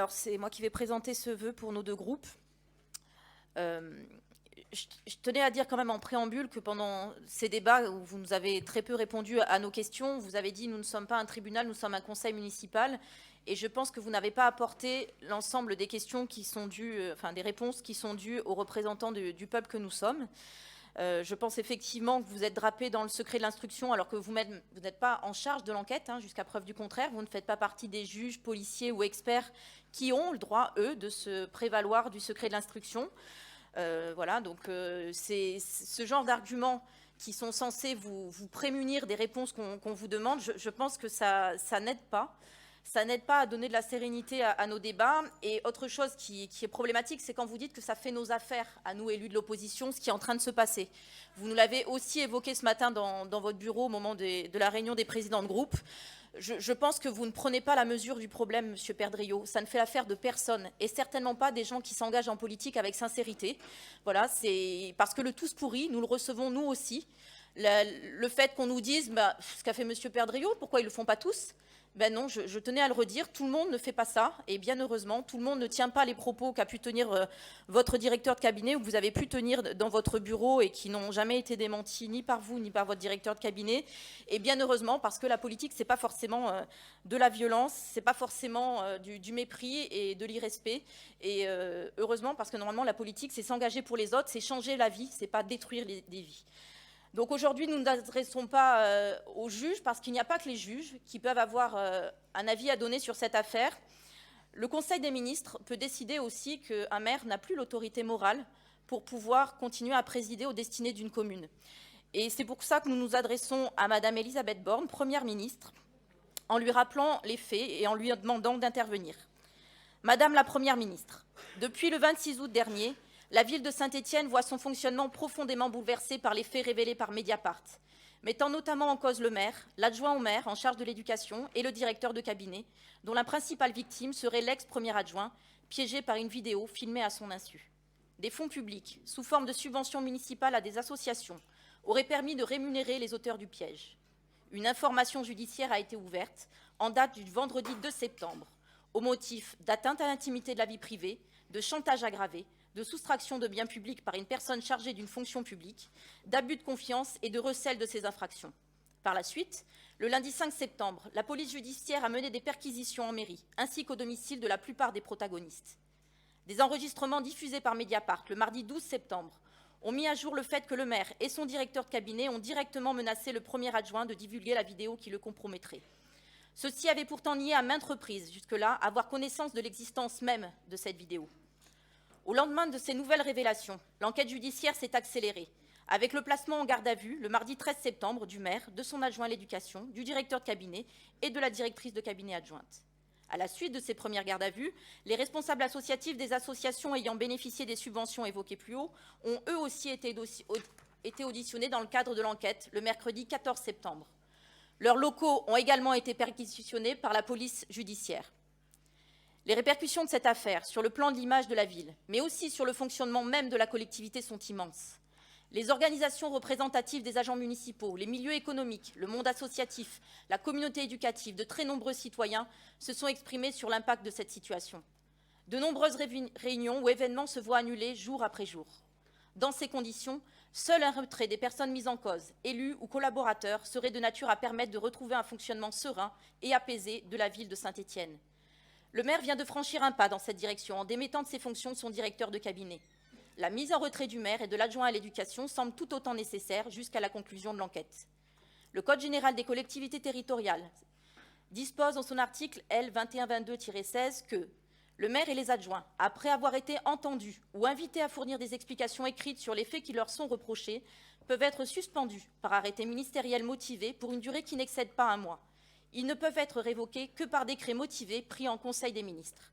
Alors, c'est moi qui vais présenter ce vœu pour nos deux groupes. Je tenais à dire quand même en préambule que pendant ces débats où vous nous avez très peu répondu à nos questions, vous avez dit nous ne sommes pas un tribunal, nous sommes un conseil municipal. Et je pense que vous n'avez pas apporté l'ensemble des questions qui sont dues, des réponses qui sont dues aux représentants du peuple que nous sommes. Je pense effectivement que vous êtes drapé dans le secret de l'instruction alors que vous-même, vous n'êtes pas en charge de l'enquête, jusqu'à preuve du contraire. Vous ne faites pas partie des juges, policiers ou experts qui ont le droit, eux, de se prévaloir du secret de l'instruction. Voilà, donc c'est ce genre d'arguments qui sont censés vous prémunir des réponses qu'on vous demande. Je pense que ça n'aide pas. Ça n'aide pas à donner de la sérénité à nos débats. Et autre chose qui est problématique, c'est quand vous dites que ça fait nos affaires à nous, élus de l'opposition, ce qui est en train de se passer. Vous nous l'avez aussi évoqué ce matin dans votre bureau au moment de la réunion des présidents de groupe. Je pense que vous ne prenez pas la mesure du problème, Monsieur Perdriau. Ça ne fait l'affaire de personne, et certainement pas des gens qui s'engagent en politique avec sincérité. Voilà, c'est parce que le tous pourri, nous le recevons nous aussi. Le fait qu'on nous dise ce qu'a fait Monsieur Perdriau, pourquoi ils ne le font pas tous? Ben non, je tenais à le redire, tout le monde ne fait pas ça, et bien heureusement, tout le monde ne tient pas les propos qu'a pu tenir votre directeur de cabinet, ou que vous avez pu tenir dans votre bureau, et qui n'ont jamais été démentis ni par vous, ni par votre directeur de cabinet, et bien heureusement, parce que la politique, c'est pas forcément de la violence, c'est pas forcément du mépris et de l'irrespect, et heureusement, parce que normalement, la politique, c'est s'engager pour les autres, c'est changer la vie, c'est pas détruire des vies. Donc aujourd'hui, nous ne nous adressons pas aux juges parce qu'il n'y a pas que les juges qui peuvent avoir un avis à donner sur cette affaire. Le Conseil des ministres peut décider aussi qu'un maire n'a plus l'autorité morale pour pouvoir continuer à présider aux destinées d'une commune. Et c'est pour ça que nous nous adressons à Madame Elisabeth Borne, Première ministre, en lui rappelant les faits et en lui demandant d'intervenir. Madame la Première ministre, depuis le 26 août dernier, la ville de Saint-Étienne voit son fonctionnement profondément bouleversé par les faits révélés par Mediapart, mettant notamment en cause le maire, l'adjoint au maire en charge de l'éducation et le directeur de cabinet, dont la principale victime serait l'ex-premier adjoint, piégé par une vidéo filmée à son insu. Des fonds publics, sous forme de subventions municipales à des associations, auraient permis de rémunérer les auteurs du piège. Une information judiciaire a été ouverte en date du vendredi 2 septembre, au motif d'atteinte à l'intimité de la vie privée, de chantage aggravé, de soustraction de biens publics par une personne chargée d'une fonction publique, d'abus de confiance et de recel de ces infractions. Par la suite, le lundi 5 septembre, la police judiciaire a mené des perquisitions en mairie, ainsi qu'au domicile de la plupart des protagonistes. Des enregistrements diffusés par Mediapart le mardi 12 septembre ont mis à jour le fait que le maire et son directeur de cabinet ont directement menacé le premier adjoint de divulguer la vidéo qui le compromettrait. Ceux-ci avaient pourtant nié à maintes reprises, jusque-là, avoir connaissance de l'existence même de cette vidéo. Au lendemain de ces nouvelles révélations, l'enquête judiciaire s'est accélérée, avec le placement en garde à vue, le mardi 13 septembre, du maire, de son adjoint à l'éducation, du directeur de cabinet et de la directrice de cabinet adjointe. À la suite de ces premières gardes à vue, les responsables associatifs des associations ayant bénéficié des subventions évoquées plus haut ont eux aussi été auditionnés dans le cadre de l'enquête le mercredi 14 septembre. Leurs locaux ont également été perquisitionnés par la police judiciaire. Les répercussions de cette affaire sur le plan de l'image de la ville, mais aussi sur le fonctionnement même de la collectivité sont immenses. Les organisations représentatives des agents municipaux, les milieux économiques, le monde associatif, la communauté éducative, de très nombreux citoyens se sont exprimés sur l'impact de cette situation. De nombreuses réunions ou événements se voient annulés jour après jour. Dans ces conditions, seul un retrait des personnes mises en cause, élus ou collaborateurs, serait de nature à permettre de retrouver un fonctionnement serein et apaisé de la ville de Saint-Étienne. Le maire vient de franchir un pas dans cette direction en démettant de ses fonctions de son directeur de cabinet. La mise en retrait du maire et de l'adjoint à l'éducation semble tout autant nécessaire jusqu'à la conclusion de l'enquête. Le Code général des collectivités territoriales dispose en son article L. 2122-16 que le maire et les adjoints, après avoir été entendus ou invités à fournir des explications écrites sur les faits qui leur sont reprochés, peuvent être suspendus par arrêté ministériel motivé pour une durée qui n'excède pas un mois. Ils ne peuvent être révoqués que par décret motivé pris en Conseil des ministres.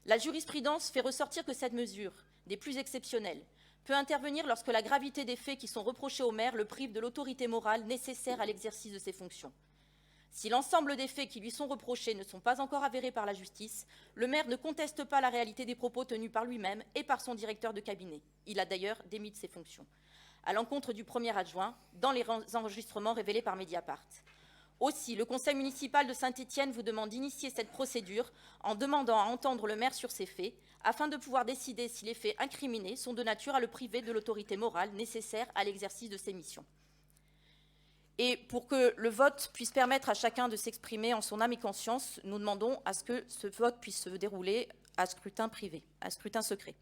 La jurisprudence fait ressortir que cette mesure, des plus exceptionnelles, peut intervenir lorsque la gravité des faits qui sont reprochés au maire le prive de l'autorité morale nécessaire à l'exercice de ses fonctions. Si l'ensemble des faits qui lui sont reprochés ne sont pas encore avérés par la justice, le maire ne conteste pas la réalité des propos tenus par lui-même et par son directeur de cabinet. Il a d'ailleurs démis de ses fonctions, à l'encontre du premier adjoint, dans les enregistrements révélés par Mediapart. Aussi, le conseil municipal de Saint-Étienne vous demande d'initier cette procédure en demandant à entendre le maire sur ces faits, afin de pouvoir décider si les faits incriminés sont de nature à le priver de l'autorité morale nécessaire à l'exercice de ses missions. Et pour que le vote puisse permettre à chacun de s'exprimer en son âme et conscience, nous demandons à ce que ce vote puisse se dérouler à scrutin privé, à scrutin secret.